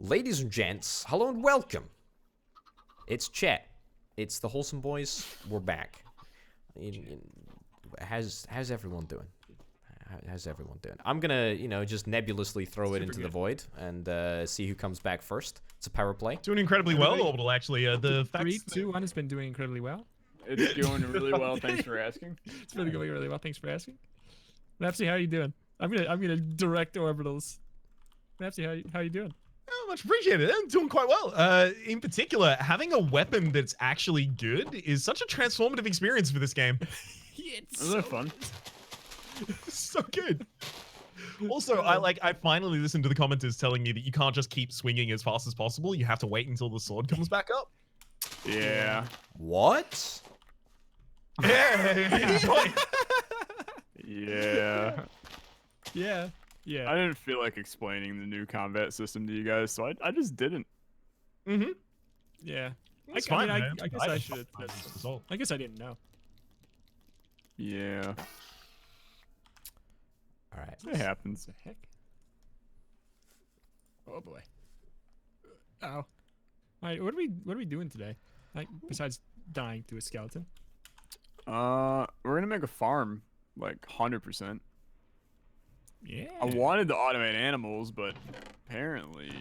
Ladies and gents, hello and welcome. It's Chet. It's the Wholesome Boys. We're back. How's everyone doing? How's everyone doing? I'm gonna, just nebulously throw it into the void and see who comes back first. It's a power play. Doing incredibly well, Orbital, actually. The fact 3, 2, 1 has been doing incredibly well. It's going really well. Thanks for asking. It's been going really well. Thanks for asking. Mapsy, how are you doing? I'm gonna direct orbitals. Mapsy, how you doing? Oh, much appreciated. I'm doing quite well. In particular, having a weapon that's actually good is such a transformative experience for this game. It's Isn't it fun? So good. Also, I finally listened to the commenters telling me that you can't just keep swinging as fast as possible. You have to wait until the sword comes back up. Yeah. What? Yeah. Yeah. Yeah. I didn't feel like explaining the new combat system to you guys, so I just didn't. Mm-hmm. Yeah. It's fine, I man. guess I should. I guess I didn't know. Yeah. All right. It happens. What the heck? Oh boy. Oh. All right. What are we doing today? Like besides dying to a skeleton? We're gonna make a farm, like 100%. Yeah. I wanted to automate animals, but apparently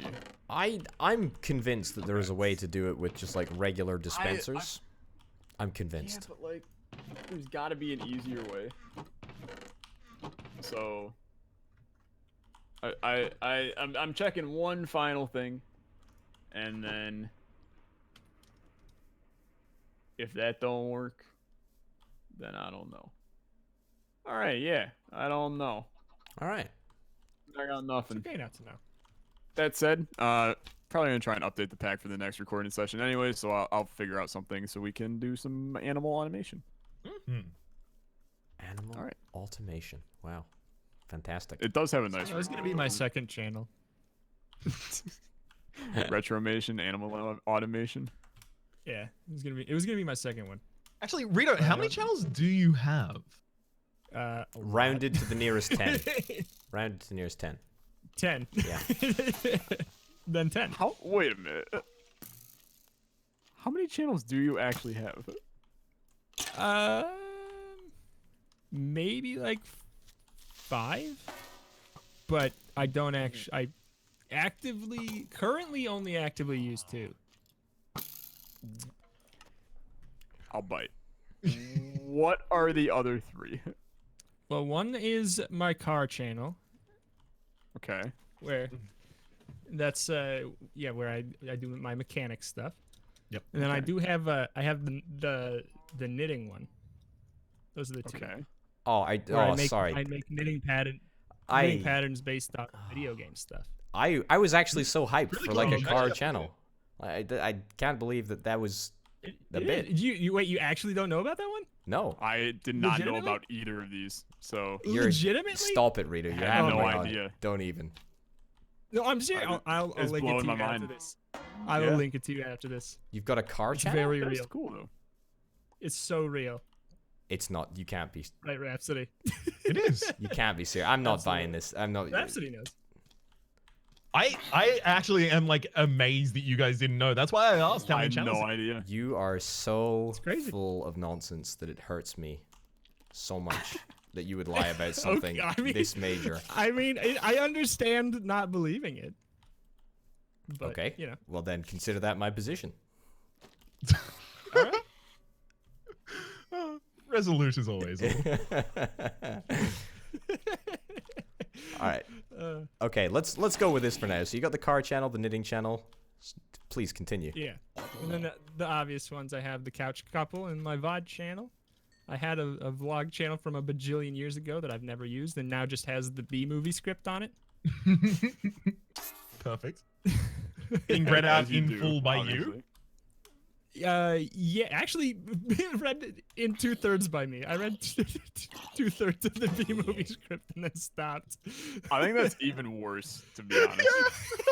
I'm convinced that there is a way to do it with just like regular dispensers. I'm convinced. Yeah, but like, there's got to be an easier way. So, I'm checking one final thing, and then if that don't work, then I don't know. All right, yeah, I don't know. All right. I got nothing. It's okay not to know. That said, probably gonna try and update the pack for the next recording session anyway, so I'll figure out something so we can do some animal automation. Mm-hmm. Animal automation. Wow. Fantastic. It does have a nice. That was gonna be my second channel. Retromation, animal automation. Yeah, it was gonna be my second one. Actually, Rito, how many channels do you have? Rounded to the nearest 10. Rounded to the nearest 10. 10. Yeah. Then 10. Wait a minute. How many channels do you actually have? Maybe like 5. But I don't actually. Currently only actively use 2. I'll bite. What are the other 3? Well, one is my car channel. Okay. Where that's where I do my mechanic stuff. Yep. And then I do have I have the knitting one. Those are the 2. Okay. Sorry. I make knitting patterns based on video game stuff. I was actually so hyped for like a cool. car channel. I can't believe that was a bit. You wait, you actually don't know about that one? No. I did not know Legitimately? about either of these, so Legitimately? Stop it, Rito. I have no my God. idea. Don't even. No, I'm serious. I'll It's link it to blowing you my after mind. this. I will Yeah? link it to you after this. You've got a car It's channel? very that's real. cool though. It's so real. It's not. You can't be. Right, Rhapsody? It is. You can't be serious. I'm not Absolutely. buying this. I'm not. Rhapsody knows. I actually am like amazed that you guys didn't know. That's why I asked how I many had channels. no idea. You are so crazy. full of nonsense that it hurts me so much that you would lie about something I mean- this major. I mean, I understand not believing it. But, Okay. You know. Well, then consider that my position. All right. Resolute as always. All right. Okay, let's go with this for now. So you got the car channel, the knitting channel. Please continue. Yeah. And then the obvious ones, I have the couch couple and my VOD channel. I had a vlog channel from a bajillion years ago that I've never used and now just has the B-movie script on it. Perfect. Being read out As you in do, full by obviously. Yeah, actually, read in 2/3 by me. I read 2/3 of the B-movie script and then stopped. I think that's even worse, to be honest.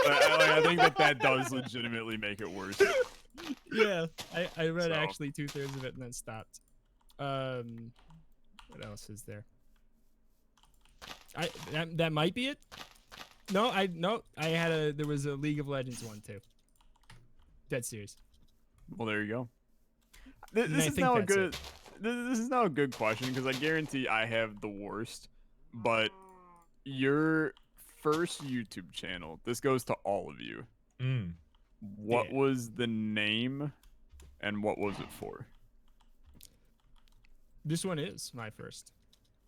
I think that does legitimately make it worse. Yeah, I read So. actually 2/3 of it and then stopped. What else is there? That might be it. There was a League of Legends one too. Dead serious. Well, there you go. And This I is think now a that's good. This is now a good question because I guarantee I have the worst. But your first YouTube channel. This goes to all of you. Mm. What Yeah. was the name, and what was it for? This one is my first,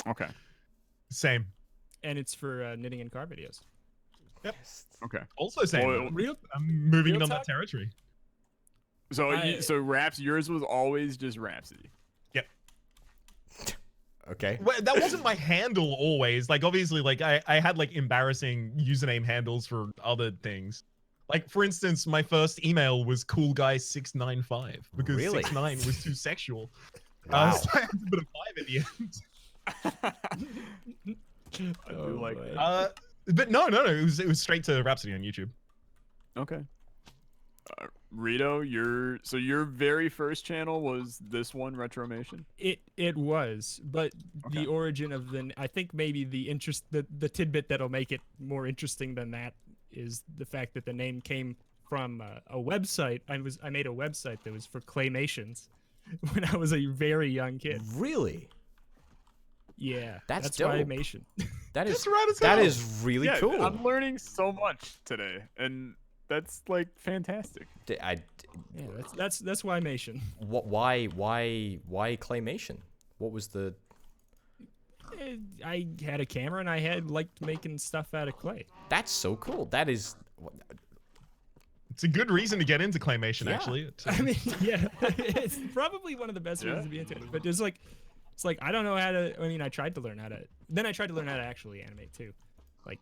Okay. Same. and it's for knitting and car videos. Okay. Also same. Well, Real I'm moving real on that talk? territory. So I- so yours was always just Rhapsody. Okay. Well, that wasn't my handle always. Like, obviously, like I had like embarrassing username handles for other things. Like, for instance, my first email was coolguy695 because Really? 69 was too sexual. Wow. So I had to put a 5 at the end. I do like boy. that. But no. It was straight to Rhapsody on YouTube. Okay. Rito, your very first channel was this one, Retromation? It was, but Okay. the origin of I think maybe the tidbit that'll make it more interesting than that is the fact that the name came from a website. I made a website that was for claymations when I was a very young kid. Really? Yeah, That's why dope. Mation. That is That's right as that hell. is really Yeah, cool. I'm learning so much today, and that's like fantastic. Yeah, that's why Mation. Why claymation? What was the? I had a camera and I liked making stuff out of clay. That's so cool. That is. It's a good reason to get into claymation, Yeah. actually. I mean, yeah, it's probably one of the best reasons to be into it. But it's like I don't know how to. I mean, I tried to learn how to. Then I tried to learn how to actually animate too, like.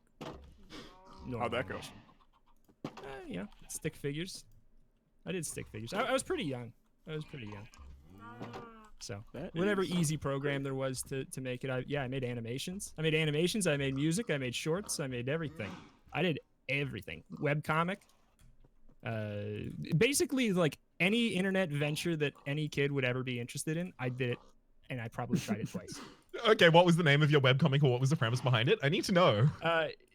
How'd that go? animation. Stick figures. I did stick figures. I was pretty young. So That whatever is- easy program there was to make it. I made animations. I made music. I made shorts. I made everything. I did everything. Webcomic. Basically like any internet venture that any kid would ever be interested in, I did it, and I probably tried it twice. Okay, what was the name of your webcomic, or what was the premise behind it? I need to know.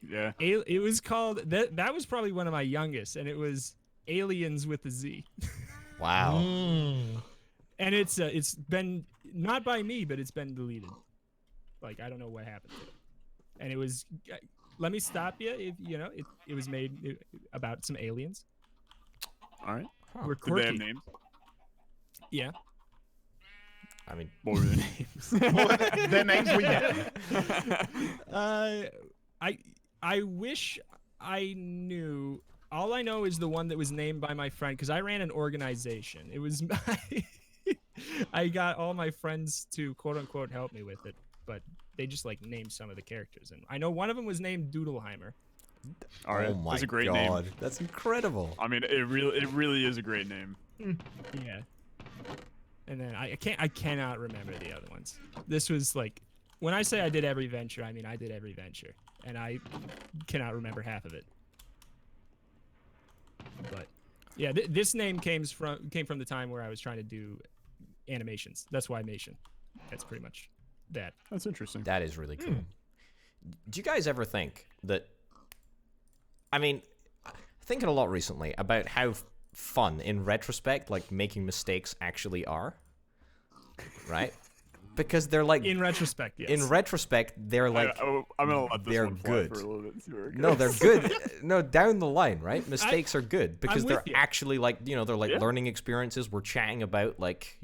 Yeah. It was called that was probably one of my youngest, and it was Aliens with a Z. Wow. And it's been not by me, but it's been deleted. Like I don't know what happened to it. And it was let me stop you if you know it was made about some aliens. All right. We're Did they have quirky. names? Yeah. I mean, What were the names? Their names we get. I wish I knew. All I know is the one that was named by my friend because I ran an organization. It was I got all my friends to quote unquote help me with it, but they just like named some of the characters, and I know one of them was named Doodleheimer. All right. oh my That's a great god, name. that's incredible. I mean, it really is a great name. Yeah. And then I cannot remember the other ones. This was like when I say I did every venture, I mean I did every venture, and I cannot remember half of it. But yeah, this name came from the time where I was trying to do animations. That's why Mation. That's pretty much that. That's interesting. That is really cool. Do you guys ever think that? I mean, thinking a lot recently about how fun, in retrospect, like making mistakes actually are. Right? Because they're like In retrospect, yes. in retrospect, they're like I'm gonna let this they're one fly good. for a little bit. See where it no, goes. they're good. No, down the line, right? Mistakes are good because with they're you. actually like they're like Yeah. learning experiences. We're chatting about like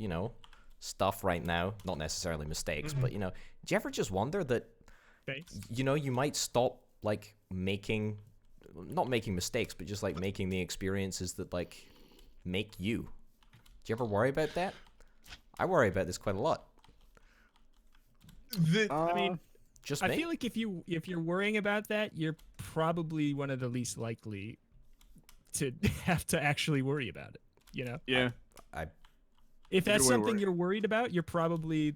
stuff right now, not necessarily mistakes, but do you ever just wonder that Thanks. you might stop like not making mistakes, but just like making the experiences that like make you. Do you ever worry about that? I worry about this quite a lot. I mean, Just I me. feel like if you're worrying about that, you're probably one of the least likely to have to actually worry about it. You know, Yeah. if that's Good way to something worry. you're worried about, you're probably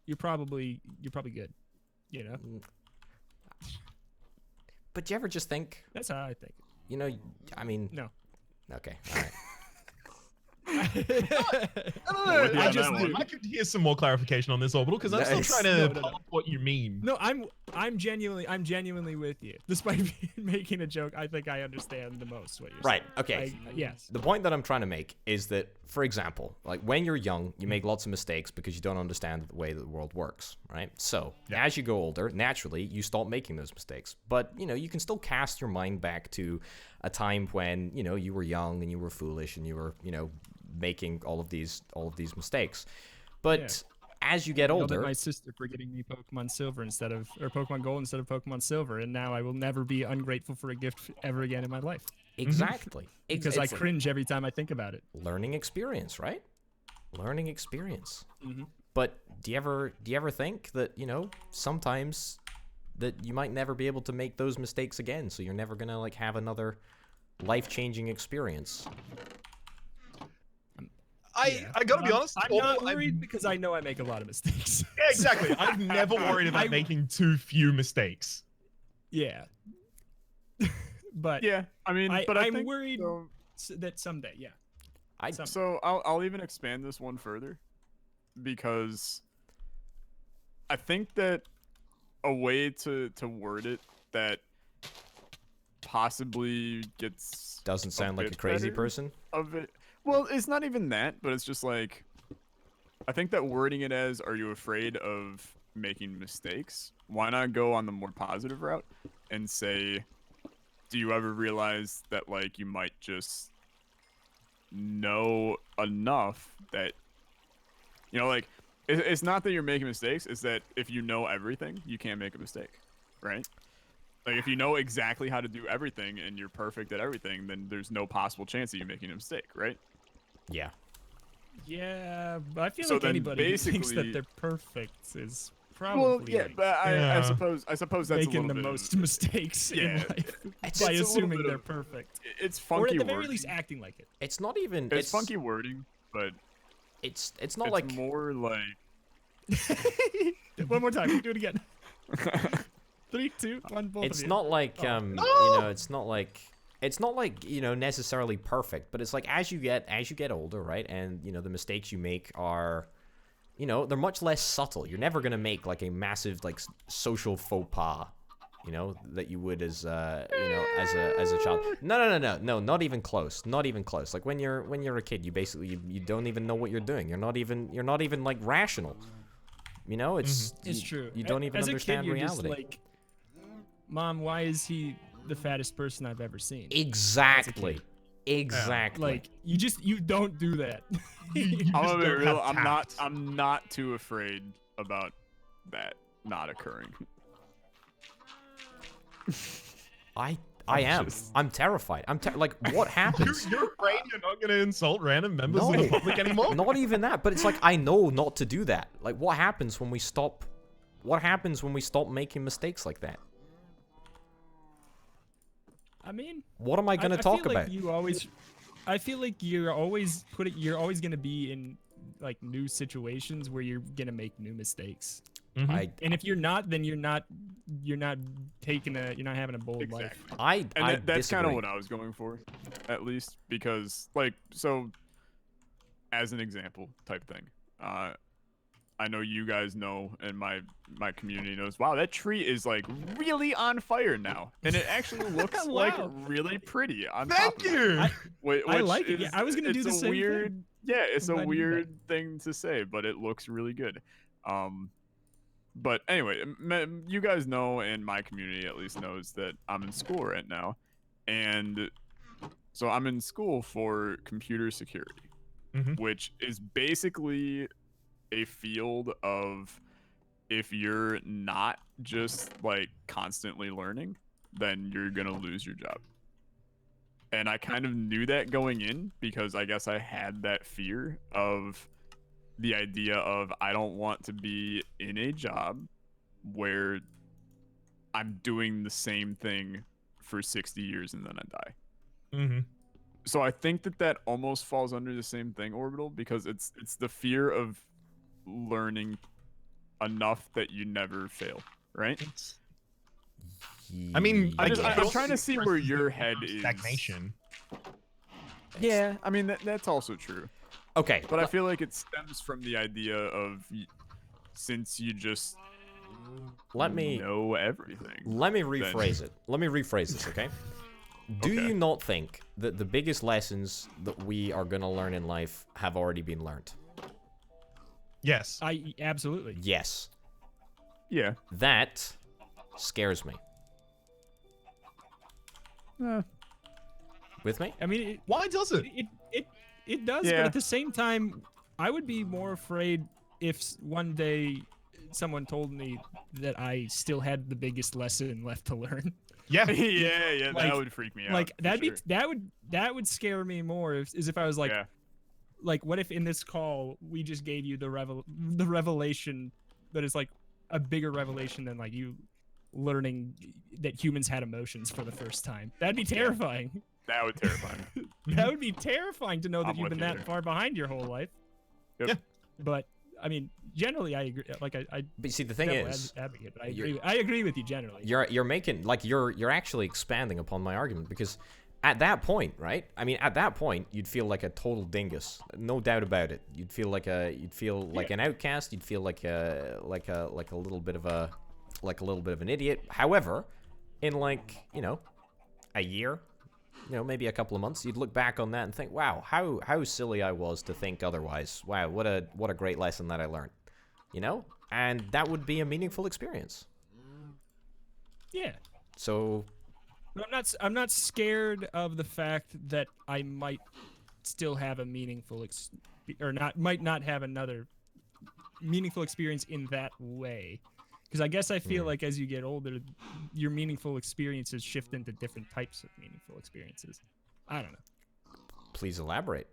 good. You know, But do you ever just think, that's how I think. I mean, No. okay, all right. No, with you I on just that one. I could hear some more clarification on this, Orbital, because I'm still Nice. trying to No, no, pull no. up what you mean. No, I'm genuinely with you. Despite me making a joke, I think I understand the most what you're Right. saying. Okay. Yes. The point that I'm trying to make is that, for example, like when you're young, you make lots of mistakes because you don't understand the way that the world works, right? So as you go older, naturally, you stop making those mistakes. But, you know, you can still cast your mind back to a time when, you know, you were young and you were foolish and you were, you know, making all of these mistakes. But as you get I yelled at older, my sister for getting me Pokemon Silver or Pokemon Gold instead of Pokemon Silver, and now I will never be ungrateful for a gift ever again in my life. exactly. Because I It's cringe every time I think about it. learning experience, right? Learning experience. Mhm. But do you ever think that, you know, sometimes that you might never be able to make those mistakes again, so you're never gonna like have another life-changing experience? I gotta be honest. I'm Orbital, not worried because I know I make a lot of mistakes. Yeah, exactly. I've never worried about making too few mistakes. Yeah. But Yeah, I mean, but I'm think, worried so, that someday, yeah. so I'll even expand this one further, because I think that a way to word it that possibly gets Doesn't sound like a bit crazy better person. of it. Well, it's not even that, but it's just like, I think that wording it as, are you afraid of making mistakes? Why not go on the more positive route and say, do you ever realize that like you might just know enough that, you know, like it's not that you're making mistakes, it's that if you know everything, you can't make a mistake, right? Like if you know exactly how to do everything and you're perfect at everything, then there's no possible chance of you making a mistake, right? Yeah. Yeah, but I feel So like then anybody who thinks that basically- they're perfect is probably Well, yeah, like, but I Yeah. suppose that's making a the little bit most of, mistakes in yeah, life it's by a little assuming bit they're of- perfect. it's Or funky at the very wording. least acting like it. It's not even. It's funky wording, but It's not it's like. more like One more time. Do it again. 3, 2, 1. Both It's of you. not like Oh. you know. It's not like, you know, necessarily perfect, but it's like as you get older, right? And you know the mistakes you make are, you know, they're much less subtle. You're never gonna make like a massive like social faux pas, you know, that you would as you know, as a child. No, not even close. Not even close. Like when you're a kid, you basically you don't even know what you're doing. You're not even like rational. You know, It's true. You don't even As understand a kid, you're reality. Just like, Mom, why is he the fattest person I've ever seen? Exactly. Exactly. Like you don't do that. You I'm just gonna be don't real. have tact. I'm not too afraid about that not occurring. I am. I'm terrified. Like what happens? You're afraid you're not gonna insult random members of the public anymore? Not even that, but it's like I know not to do that. Like what happens when we stop? What happens when we stop making mistakes like that? I mean, What am I gonna I talk feel about? Like I feel like you're always gonna be in like new situations where you're gonna make new mistakes. I And if you're not, then you're not having a bold life. I And that's kind of disagree. what I was going for, at least, because like, so as an example type thing, I know you guys know, and my community knows, wow, that tree is like really on fire now, and it actually looks like Wow. really pretty on Thank top of it. you. Which I like it. Yeah, is- I was gonna do it's the a same weird, thing. Yeah, it's I'm a glad you did that. weird thing to say, but it looks really good. But anyway, you guys know, and my community at least knows, that I'm in school right now, and so I'm in school for computer security, which is basically a field of, if you're not just like constantly learning, then you're gonna lose your job. And I kind of knew that going in, because I guess I had that fear of the idea of, I don't want to be in a job where I'm doing the same thing for 60 years and then I die. So I think that almost falls under the same thing, Orbital, because it's the fear of learning enough that you never fail, right? I mean, Yeah. I'm trying to see where your head is. Stagnation. Yeah, I mean that's also true. Okay. But I feel like it stems from the idea of since you just Let me know everything. rephrase it. Let me rephrase this, okay? Do Okay. you not think that the biggest lessons that we are going to learn in life have already been learned? Yes. Absolutely. Yes. Yeah. That scares me. With me? I mean, Why does it? it does, but Yeah. at the same time, I would be more afraid if one day someone told me that I still had the biggest lesson left to learn. Yeah. yeah, Like- that would freak me out. Like for sure. that would scare me more if I was like, yeah. like what if in this call we just gave you the revelation that is like a bigger revelation than like you learning that humans had emotions for the first time. That'd be terrifying. That would terrify me. That would be terrifying to know that I'm you've with been you that there. far behind your whole life. Yep. Yeah. But I mean, generally, I agree. Like I But see, the thing is, advocate, but you're- I agree with you generally. you're making like you're actually expanding upon my argument, because at that point, right? I mean, at that point, you'd feel like a total dingus, no doubt about it. You'd feel like an outcast. You'd feel like a little bit of an idiot. However, in like a year, maybe a couple of months, you'd look back on that and think, wow, how silly I was to think otherwise. Wow, what a great lesson that I learned. And that would be a meaningful experience. Yeah. So But I'm not scared of the fact that I might still have a meaningful might not have another meaningful experience in that way. Because I guess I feel like as you get older, your meaningful experiences shift into different types of meaningful experiences. I don't know. please elaborate.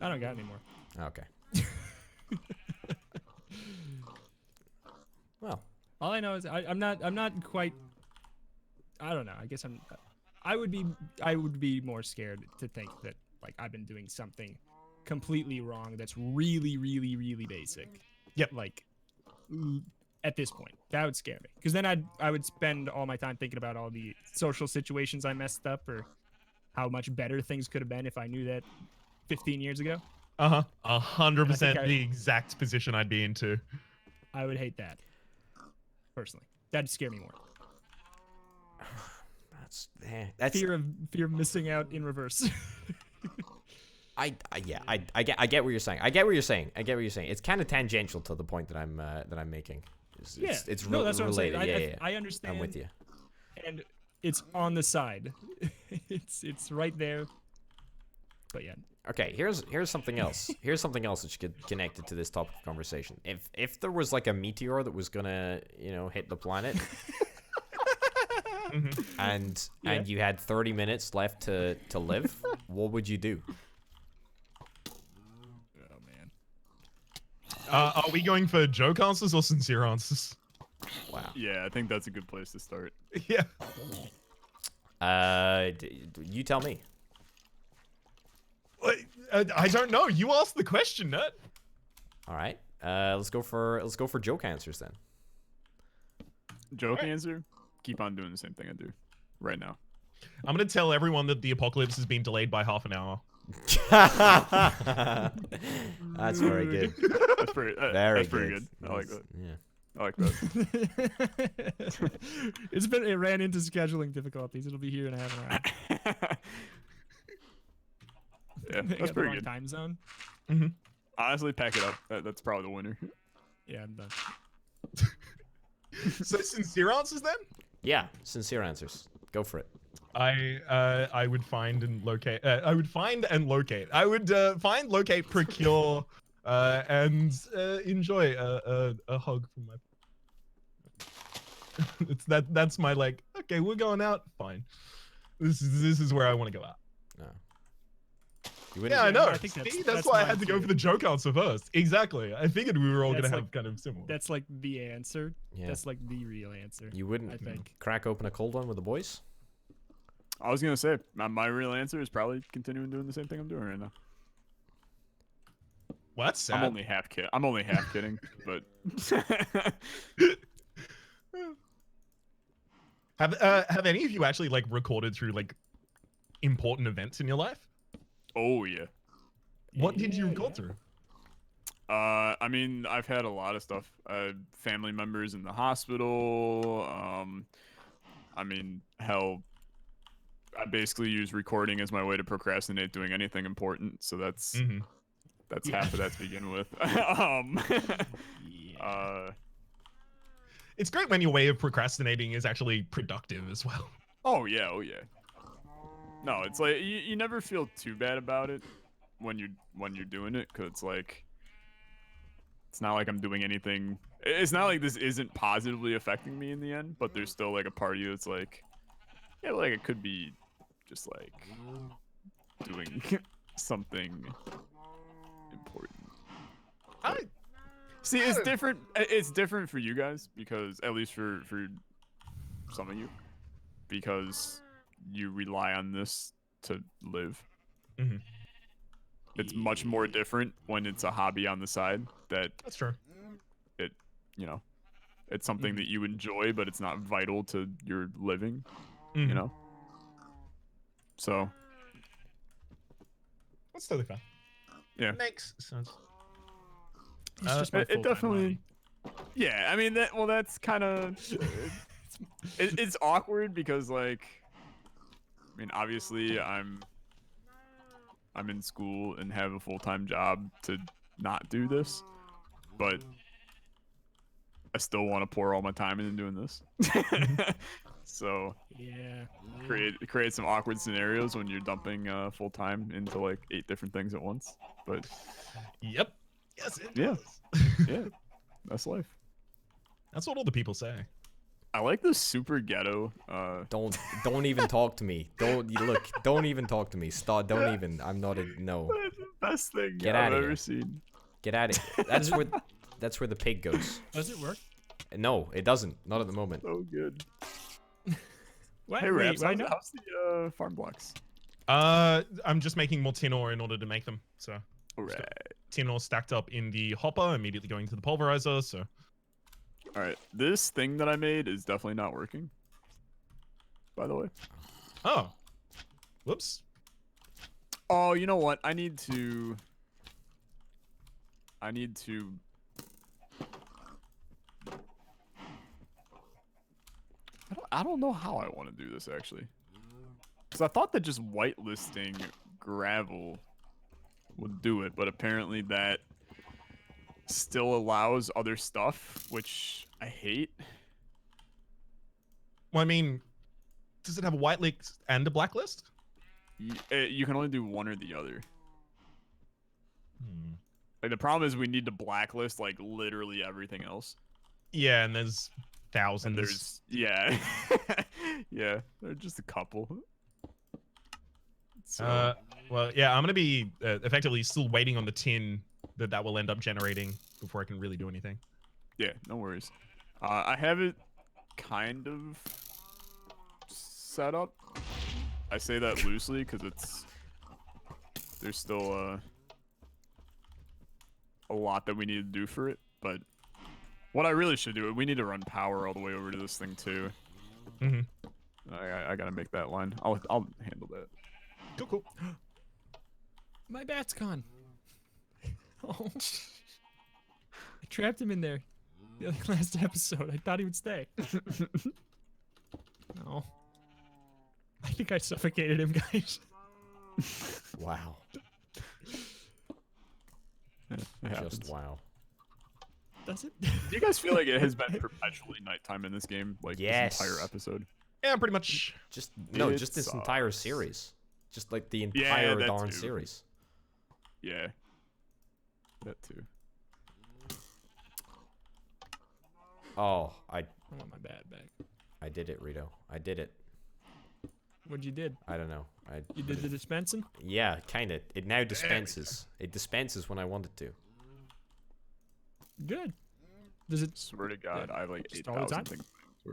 I don't got any more. Okay. Well, All I know is I'm not quite. I don't know. I guess I would be more scared to think that like I've been doing something completely wrong that's really, really, really basic. Yep. Like at this point, that would scare me because then I would spend all my time thinking about all the social situations I messed up or how much better things could have been if I knew that 15 years ago. 100% the exact position I'd be into. I would hate that personally. That'd scare me more. that's Fear of missing out in reverse. I get what you're saying. I get what you're saying. It's kind of tangential to the point that I'm making. It's no, that's what I'm saying. related. I understand. I'm with you. And it's on the side. it's right there. But yeah. Okay, here's something else. Here's something else that should get connected to this topic of conversation. If there was like a meteor that was gonna hit the planet, and you had 30 minutes left to live, what would you do? Oh man. Are we going for joke answers or sincere answers? Wow. Yeah, I think that's a good place to start. Yeah. You tell me. I don't know. You asked the question, Nut. All right. Let's go for joke answers then. Joke answer? Keep on doing the same thing I do right now. I'm gonna tell everyone that the apocalypse has been delayed by half an hour. That's very good. That's pretty. Very that's pretty good. I like That's- that. Yeah. I like that. It ran into scheduling difficulties. It'll be here in half an hour. Yeah, I got that's the pretty wrong good. time zone. Honestly, pack it up. That's probably the winner. Yeah, I'm done. So sincere answers then? Yeah. Sincere answers. Go for it. I would find and locate. I would find and locate. I would find, locate, procure, and enjoy a hug from my. That's my like. Okay, we're going out. Fine. This is where I want to go out. No. You wouldn't- Yeah, I know. I think See, that's why I mine had to go too. for the joke answer first. Exactly. I figured we were all That's gonna like- have kind of similar. That's like the answer. Yeah. That's like the real answer. You wouldn't I think. crack open a cold one with the boys? I was gonna say my real answer is probably continuing doing the same thing I'm doing right now. Well, that's sad. I'm only half kidding, but Have any of you actually like recorded through like important events in your life? oh yeah, What did you record through? I mean, I've had a lot of stuff. Family members in the hospital. I mean, hell, I basically use recording as my way to procrastinate doing anything important. So that's Yeah. half of that to begin with. It's great when your way of procrastinating is actually productive as well. Oh yeah, oh yeah. No, it's like you never feel too bad about it when you're doing it, cause it's like it's not like I'm doing anything. It's not like this isn't positively affecting me in the end, but there's still like a part of you that's like, yeah, like it could be just like doing something important. See, it's different. It's different for you guys because at least for some of you, because you rely on this to live. It's much more different when it's a hobby on the side That's true. it, you know, it's something that you enjoy, but it's not vital to your living, you know? So. That's totally fine. Yeah. Makes sense. It's just my It full-time definitely. Yeah, I mean, that's kind of. It's awkward because, like, I mean, obviously, I'm in school and have a full-time job to not do this, but I still want to pour all my time into doing this. So Yeah. create some awkward scenarios when you're dumping full time into like 8 different things at once. But Yep. Yes, it Yeah. does. yeah, that's life. That's what all the people say. I like the super ghetto. Don't even talk to me. Don't even talk to me. Stop. Don't even. I'm not a no. That's the best thing Get I've outta ever here. seen. Get at it. That's where the pig goes. Does it work? No, it doesn't. Not at the moment. So good. What? Hey, Wait, Raps, why how's, not? how's the farm blocks? I'm just making more tin ore in order to make them. So All right. tin ore stacked up in the hopper, immediately going to the pulverizer. So All right. This thing that I made is definitely not working. By the way. oh, whoops. Oh, you know what? I need to. I don't know how I want to do this actually. Because I thought that just whitelisting gravel would do it, but apparently that still allows other stuff, which I hate. Well, I mean, does it have a whitelist and a blacklist? You can only do one or the other. Like the problem is we need to blacklist like literally everything else. Yeah, and there's thousands. And there's yeah. Yeah, there's just a couple. So well, yeah, I'm gonna be effectively still waiting on the tin that will end up generating before I can really do anything. yeah, no worries. I have it kind of set up. I say that loosely because there's still a lot that we need to do for it, but what I really should do, we need to run power all the way over to this thing too. I gotta make that line. I'll handle that. Cool. My bat's gone. Oh. I trapped him in there. The last episode. I thought he would stay. No. I think I suffocated him, guys. Wow. It happens. Just wow. Does it? Do you guys feel like it has been perpetually nighttime in this game, like Yes. this entire episode? Yeah, pretty much. Just It just this entire sucks. series. Just like the Yeah, entire that darn too. series. Yeah, that too. Oh, I want my bat back. I did it, Rito. I did it. What'd you did? I don't know. You did the dispensing? Yeah, kinda. It now dispenses. It dispenses when I want it to. Good. Does it? Swear to God, I have like Just all the 8,000 time? things. in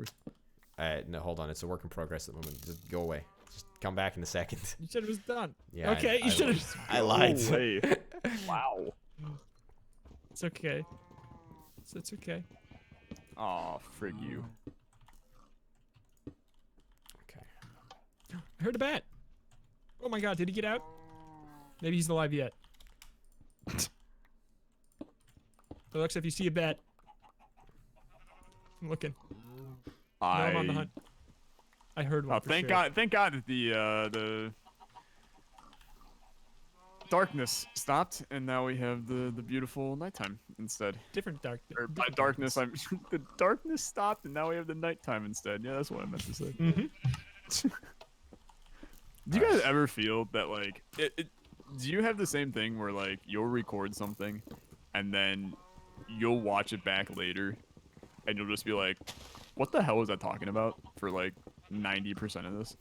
inventory. No, hold on. It's a work in progress at the moment. Just go away. Just come back in a second. You said it was done. Yeah. Okay, you should lied. have. I lied. No way. Wow. It's okay. It's okay. Aw, frig you. Okay. I heard a bat. Oh my god, did he get out? Maybe he's alive yet. Alexa, if you see a bat, I'm looking. No, I'm on the hunt. I heard one. Oh, for thank sure. God! Thank God that the darkness stopped, and now we have the beautiful nighttime instead. Different dark. Or by different darkness, I'm the darkness stopped, and now we have the nighttime instead. Yeah, that's what I meant to say. Do you guys ever feel that like do you have the same thing where like you'll record something, and then you'll watch it back later, and you'll just be like, "What the hell was I talking about?" for like 90% of this?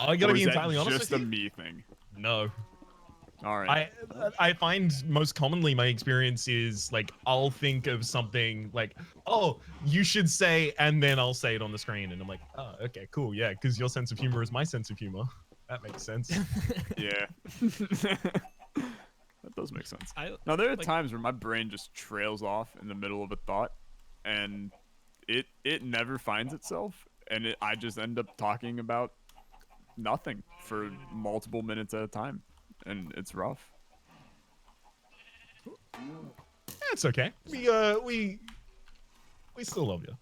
I gotta Or be is that entirely honest just with a you. me thing? No. All right. I find most commonly my experience is like I'll think of something like, oh, you should say, and then I'll say it on the screen, and I'm like, oh, okay, cool, yeah, because your sense of humor is my sense of humor. That makes sense. Yeah. That does make sense. Now there are times where my brain just trails off in the middle of a thought, and it never finds itself, and I just end up talking about nothing for multiple minutes at a time, and it's rough. It's okay. We still love you.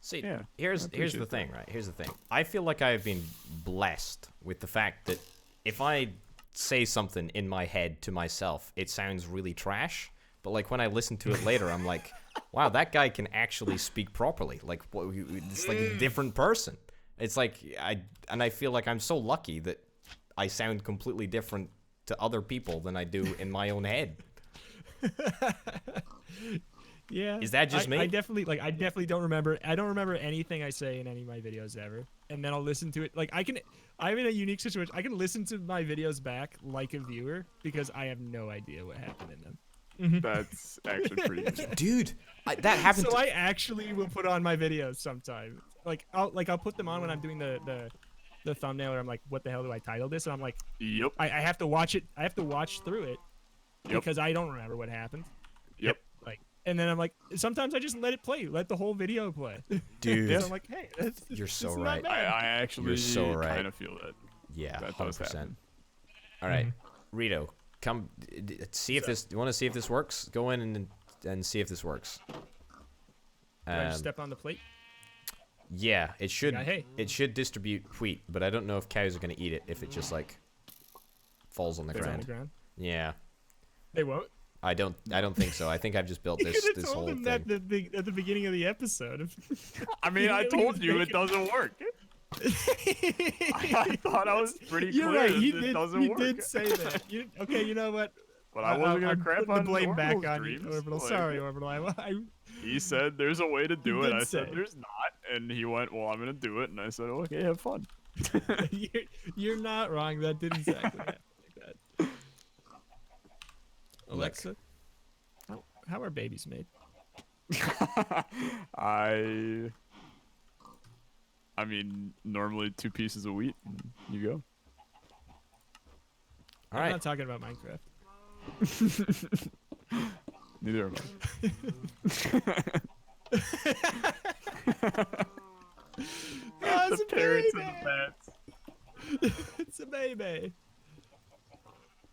See, Yeah, here's I the appreciate thing, right? Here's the thing. I feel like I've been blessed with the fact that if I say something in my head to myself, it sounds really trash. But like when I listen to it later, I'm like, wow, that guy can actually speak properly. Like, it's like a different person. It's like I feel like I'm so lucky that I sound completely different to other people than I do in my own head. Yeah. Is that just me? I definitely don't remember. I don't remember anything I say in any of my videos ever. And then I'll listen to it. Like I'm in a unique situation. I can listen to my videos back like a viewer because I have no idea what happened in them. That's actually pretty good. Dude, that happened. So I actually will put on my videos sometime. I'll put them on when I'm doing the thumbnail, or I'm like, what the hell do I title this? And I'm like, Yep. I have to watch it. I have to watch through it Yep. because I don't remember what happened. Yep. And then I'm like, sometimes I just let it play, let the whole video play. Dude, So I'm like, hey, you're so it's not right. bad. I actually You're so right. kind of feel that. Yeah, That does 100%. happen. All right, Rito, come see if this. You want to see if this works? Go in and see if this works. Do I just step on the plate? Yeah, it should. Yeah, hey. It should distribute wheat, but I don't know if cows are gonna eat it if it just like falls on the It's on ground. the ground. Yeah, They won't. I don't think so. I think I've just built You this could have whole told thing. them that at the beginning of the episode. I mean, I told you it doesn't work. I thought I was pretty You're clear right. that You it did. doesn't You work. did say that. Okay, you know what? But I wasn't gonna I'm crap putting on the blame back Orbital's on you, dreams. Orbital. Like, Sorry, Orbital. He said there's a way to do You it. did I said say. there's not, and he went, "Well, I'm gonna do it." And I said, "Okay, have fun." you're not wrong. That didn't exactly happen like that. Alexa, how are babies made? I mean, normally 2 pieces of wheat. And you go. All I'm right. not talking about Minecraft. Neither am Oh, the it's a parrots baby. and the bats. It's a baby.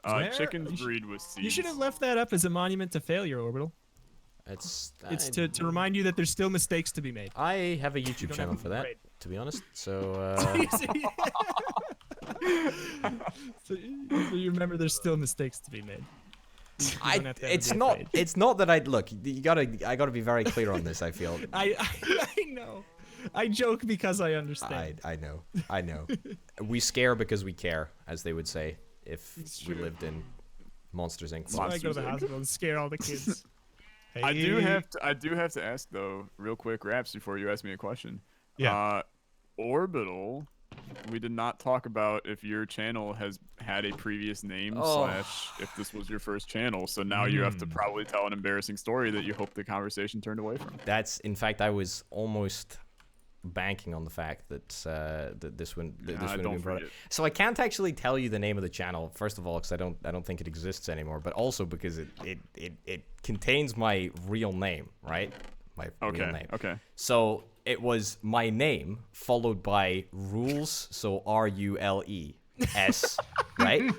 Where- Chickens breed with seeds. You should have left that up as a monument to failure, Orbital. It's To remind you that there's still mistakes to be made. I have a YouTube don't channel have to for that, be afraid. to be honest. So so you remember there's still mistakes to be made. don't have to it's be not. afraid. It's not that I look. I gotta be very clear on this. I feel. I know. I joke because I understand. I know. We scare because we care, as they would say if It's we true. lived in Monsters Inc. So I go to Monsters, the Inc. hospital and scare all the kids. I do have to ask though, real quick, Raps, before you ask me a question. Yeah. Orbital. We did not talk about if your channel has had a previous name Oh. / if this was your first channel. So now you have to probably tell an embarrassing story that you hope the conversation turned away from. That's in fact I was almost banking on the fact that that this wouldn't Yeah, have don't been brought up. forget. So I can't actually tell you the name of the channel. First of all, because I don't think it exists anymore. But also because it contains my real name, right? My real name. Okay. So it was my name followed by rules. So RULES, right?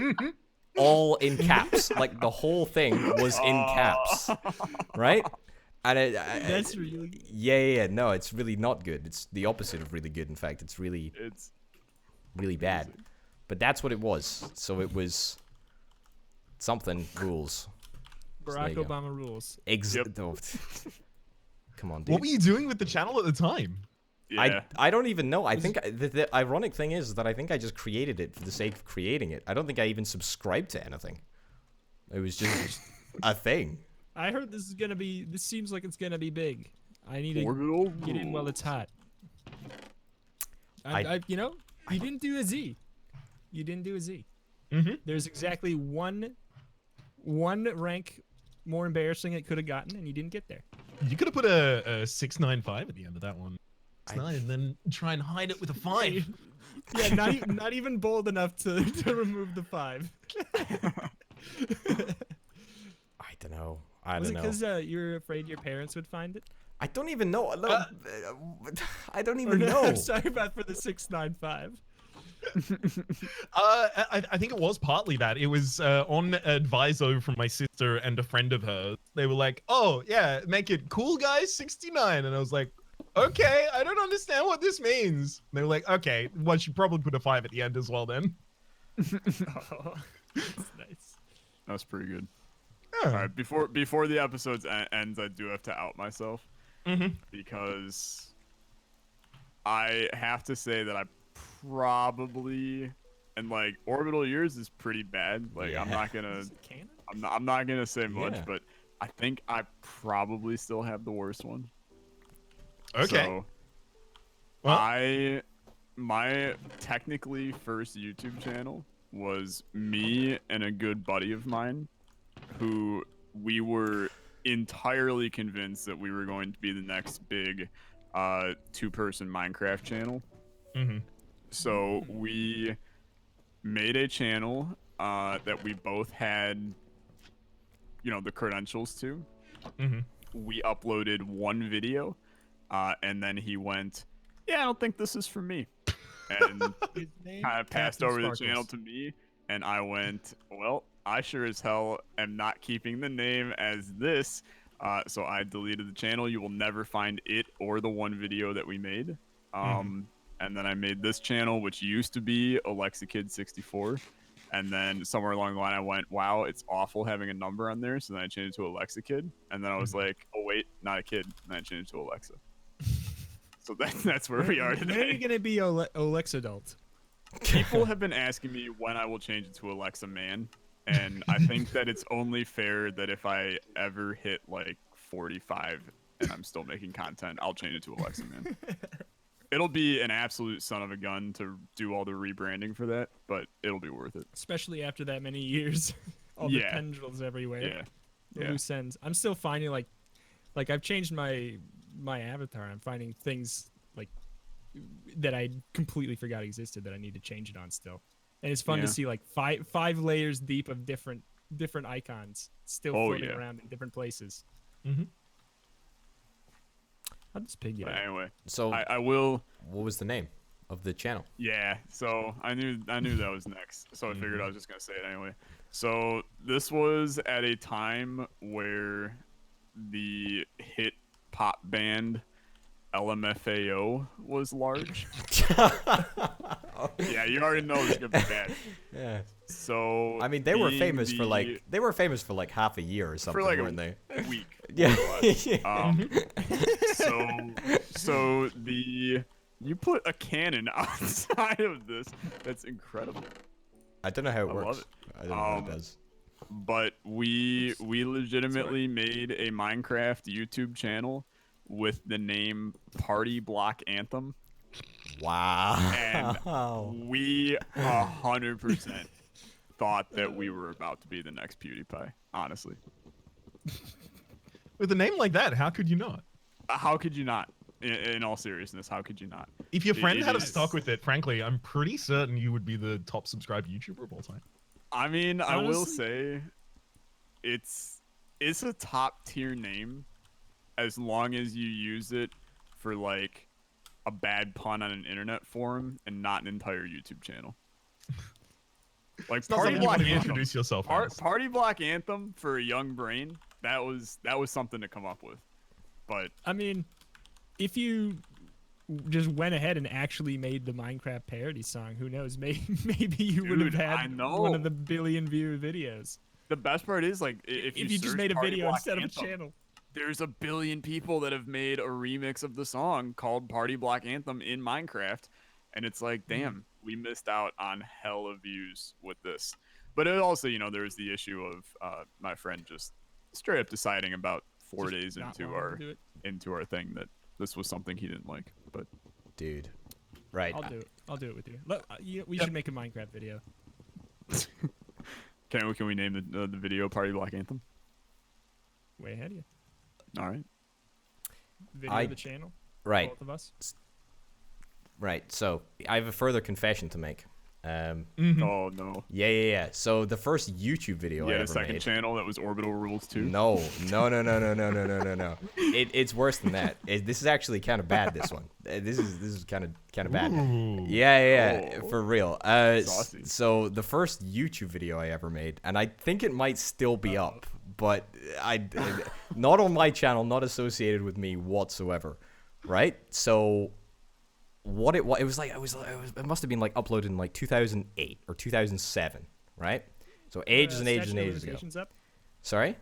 all in caps. Like the whole thing was in caps, right? And That's really. yeah. No, it's really not good. It's the opposite of really good. In fact, it's really It's bad. amazing. But that's what it was. So it was something rules. So there Barack you go. Obama rules. Yep. Oh, come on, dude. What were you doing with the channel at the time? Yeah. I don't even know. I think the ironic thing is that I think I just created it for the sake of creating it. I don't think I even subscribed to anything. It was just a thing. I heard this is gonna be. This seems like it's gonna be big. I need to Orbital get in while it's rules. hot. I- you know, you didn't do a Z. You didn't do a Z. Mm-hmm. There's exactly one rank more embarrassing it could have gotten, and you didn't get there. You could have put a 695 at the end of that one. It's nine, and then try and hide it with a 5. Yeah, not even bold enough to remove the 5. I don't know. I Was don't it know. because you were afraid your parents would find it? I don't even know. No, I don't Or even no, know. I'm sorry about for the 695. I think it was partly that. It was on adviso from my sister and a friend of hers. They were like, "Oh yeah, make it cool, guys, 69," and I was like, "Okay, I don't understand what this means." And they were like, "Okay, well, you should probably put a 5 at the end as well then." Oh, that's nice. That's pretty good. Yeah. All right, before the episode ends, I do have to out myself Mm-hmm. because I have to say that I probably and like Orbital yours is pretty bad. Like I'm Yeah. not gonna Is it canon? I'm not gonna say much, Yeah. but I think I probably still have the worst one. Okay. So, Well- my technically first YouTube channel was me and a good buddy of mine who we were entirely convinced that we were going to be the next big two-person Minecraft channel. Mm-hmm. So we made a channel that we both had, you know, the credentials to. Mm-hmm. We uploaded one video, and then he went, "Yeah, I don't think this is for me," and His name? kind of passed Captain over Sparkles. the channel to me, and I went, "Well, I sure as hell am not keeping the name as this." So I deleted the channel. You will never find it or the one video that we made. And then I made this channel, which used to be Alexa Kid 64. And then somewhere along the line, I went, "Wow, it's awful having a number on there." So then I changed it to Alexa Kid. And then I was like, "Oh wait, not a kid." And then I changed it to Alexa. So that's where we are When are you today. gonna be Alexa adult? People have been asking me when I will change it to Alexa Man. And I think that it's only fair that if I ever hit like 45 and I'm still making content, I'll change it to Alexa Man. It'll be an absolute son of a gun to do all the rebranding for that, but it'll be worth it. Especially after that many years. All Yeah. the tendrils everywhere. Yeah. The Yeah. loose ends. I'm still finding like I've changed my avatar. I'm finding things like that I completely forgot existed that I need to change it on still. And it's fun Yeah. to see like five layers deep of different icons still Oh, floating yeah. around in different places. Mm-hmm. How'd this pig get But out? anyway, So, I will. what was the name of the channel? Yeah, so I knew that was next, so I figured I was just gonna say it anyway. So this was at a time where the hit pop band LMFAO was large. Yeah, you already know it's gonna be bad. Yeah. So I mean, they were being famous for the- like half a year or something, for like weren't they? a week. Yeah. more or less. So you put a cannon outside of this. That's incredible. I don't know how it I works. love it. I don't know how it does. But we legitimately made a Minecraft YouTube channel with the name Party Block Anthem, Wow. and we 100% thought that we were about to be the next PewDiePie. Honestly, With a name like that, how could you not? how could you not? In all seriousness, how could you not? If your friend It had is- stuck with it, frankly, I'm pretty certain you would be the top subscribed YouTuber of all time. I mean, I will Honestly? say, it's a top tier name, as long as you use it for like a bad pun on an internet forum and not an entire YouTube channel. Like It's not Party something you Block want to Anthem. introduce yourself as. Party Block Anthem for a young brain. That was something to come up with. But I mean, if you just went ahead and actually made the Minecraft parody song, who knows? Maybe you would have Dude, I had know. one of the billion view videos. the best part is like if you just search made a Party video Block instead of a Anthem, channel. there's a billion people that have made a remix of the song called Party Block Anthem in Minecraft, and it's like, damn, we missed out on hell of views with this. But it also, there's the issue of my friend just straight up deciding about 4 Just days not into wanting to do it. our thing that this was something he didn't like. But Dude. Right. I'll do it with you. Look, we should make a Minecraft video. can we name the video Party Block Anthem? Way ahead of you. All right. Video of the channel. Right. Both of us. Right. So I have a further confession to make. Oh no. Yeah. So the first YouTube video You I had a ever second made. channel that was Orbital Rules 2? No. It's worse than that. This is actually kind of bad. This one. This is kind of bad. Ooh. Yeah, Oh. for real. Saucy. So the first YouTube video I ever made, and I think it might still be up, but not on my channel, not associated with me whatsoever, right? So what it was like, it must have been like uploaded in like 2008 or 2007, right? So ages and ages and ages ago. Up? Sorry?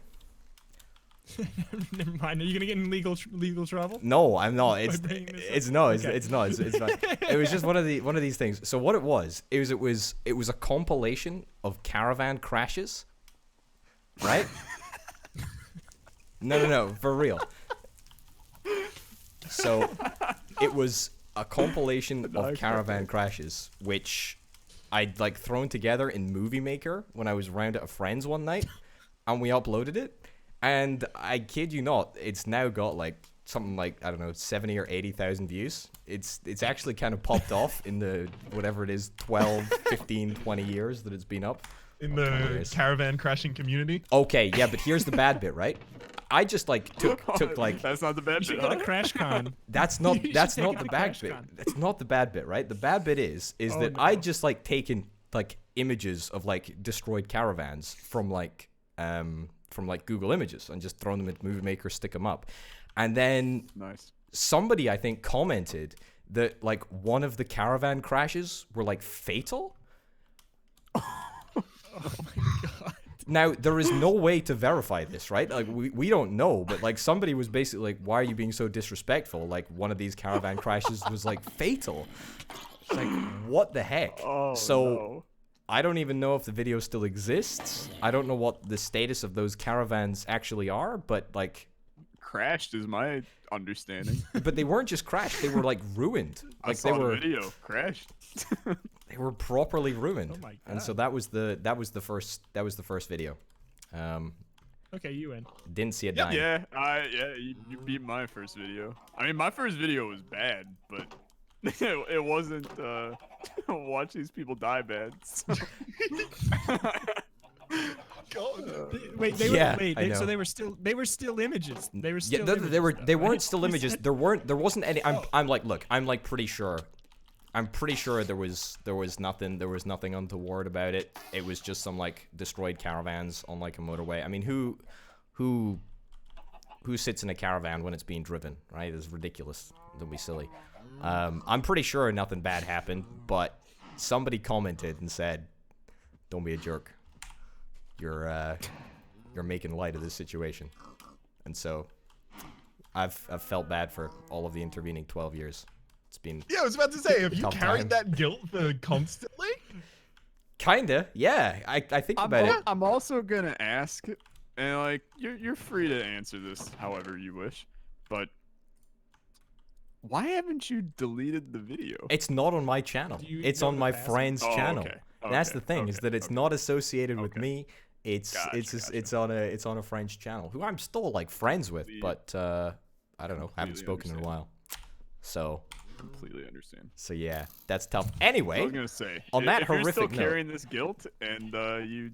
Never mind. Are you gonna get in legal trouble? No, I'm not. It's bringing this up? it's no, it's Okay. it's not. It's not. It was just one of these things. So what it was a compilation of caravan crashes, right? No, for real. So it was a compilation of caravan crashes, which I'd like thrown together in Movie Maker when I was around at a friend's one night, and we uploaded it. And I kid you not, it's now got like something like, I don't know, 70 or 80,000 views. It's actually kind of popped off in the whatever it is, 12, 15, 20 years that it's been up. In the caravan crashing community. Okay, yeah, but here's the bad bit, right? I just like took like That's not the bad You should bit. go huh? to Crash Con. that's not You that's should take not it the to bad Crash bit. Con. That's not the bad bit, right? The bad bit is Oh, that no. I just like taken like images of like destroyed caravans from like Google Images and just thrown them into Movie Maker, stick them up, and then Nice. somebody I think commented that like one of the caravan crashes were like fatal. Oh my god. Now there is no way to verify this, right? Like we don't know, but like somebody was basically like, "Why are you being so disrespectful?" Like one of these caravan crashes was like fatal. It's like, what the heck? Oh, so no. I don't even know if the video still exists. I don't know what the status of those caravans actually are, but like, Crashed is my understanding. but they weren't just crashed; they were like ruined. I Like saw they were. the video. Crashed. They were properly ruined. Oh my And so God. that was the first video. Okay, you win. Didn't see a dime. Yeah, you beat my first video. I mean, my first video was bad, but it wasn't watch these people die bad. So. Wait, they Yeah, were wait. I They, know. so they were still images. They were Yeah, still. they were images, they though, weren't right? still images. There wasn't any. I'm like, look, I'm like pretty sure. I'm pretty sure there was nothing untoward about it. It was just some like destroyed caravans on like a motorway. I mean, who sits in a caravan when it's being driven, right? It's ridiculous. Don't be silly. I'm pretty sure nothing bad happened, but somebody commented and said, "Don't be a jerk. You're making light of this situation," and so I've felt bad for all of the intervening 12 years. It's been Yeah, I was about to say, have you Tough carried time. that guilt for constantly? kinda, yeah. I think about it. I'm also gonna ask, and like you're free to answer this however you wish, but why haven't you deleted the video? It's not on my channel. Do you It's know on the my password? friend's Oh, channel. okay, And that's okay, the thing is okay, that it's okay. not associated with Okay. me. It's Gotcha. it's on a friend's channel who I'm still like friends with, but I don't know. Haven't Completely spoken in a understand. while. So Completely understand. yeah, that's tough. I Anyway, was gonna say, on that if you're horrific still note- carrying this guilt and you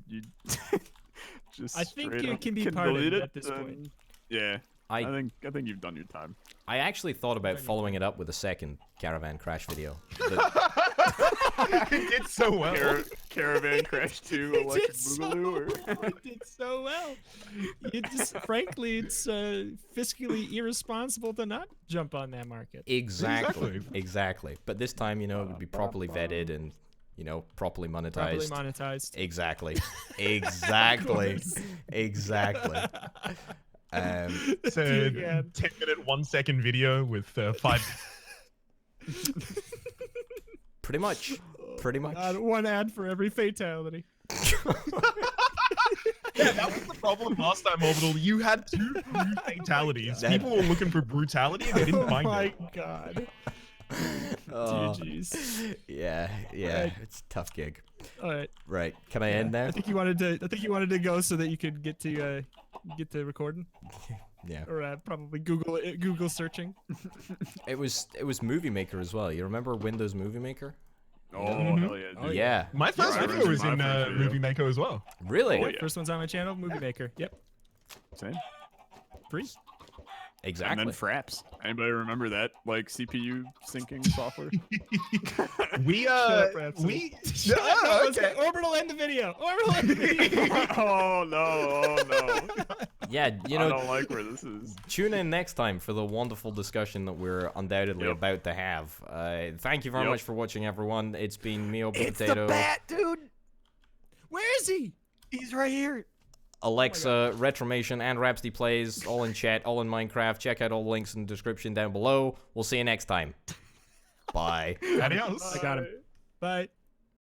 just I think straight you up can be can pardoned delete it, at this then point. Yeah, I I think you've done your time. I actually thought about following it up with a second caravan crash video. It did so well. Caravan Crash 2 It Electric did so Boogaloo. well. It did so well. It just, frankly, it's fiscally irresponsible to not jump on that market. Exactly. Exactly. Exactly. But this time, you know, it would be properly vetted and, you know, properly monetized. Properly monetized. Exactly. Exactly. Exactly. It's a Dear God. 10-minute, 1-second video with 5. Pretty much. Pretty much. One ad for every fatality. Yeah, that was the problem last time, Orbital. You had 2 fatalities. People were looking for brutality and they didn't Oh find my it. God. Oh, GG's. yeah. Right. It's a tough gig. All right. Right. Can I end now? I think you wanted to go so that you could get to recording, Yeah. or probably Google searching. It was Movie Maker as well. You remember Windows Movie Maker? Oh, Mhm. hell yeah. Oh, dude. Yeah. My first Yeah, I video was remember in my first video. Movie Maker as well. Really? Oh, Yep, yeah. First one's on my channel, Movie Maker. Yep. Same. Free. Exactly. And then Fraps. Anybody remember that, like, CPU syncing software? We up, Rapsody. we No, oh, let's okay. go. Orbital end the video. Orbital end the video. Oh, no. Oh, no. Yeah, you I know, don't like where this is. tune in next time for the wonderful discussion that we're undoubtedly Yep. about to have. Thank you very Yep. much for watching, everyone. It's been me, Open Potato, dude. Where is he? He's right here. Alexa, Retromation, and Rhapsody Plays, all in chat, all in Minecraft. Check out all the links in the description down below. We'll see you next time. Bye. Adios. I got him. Bye.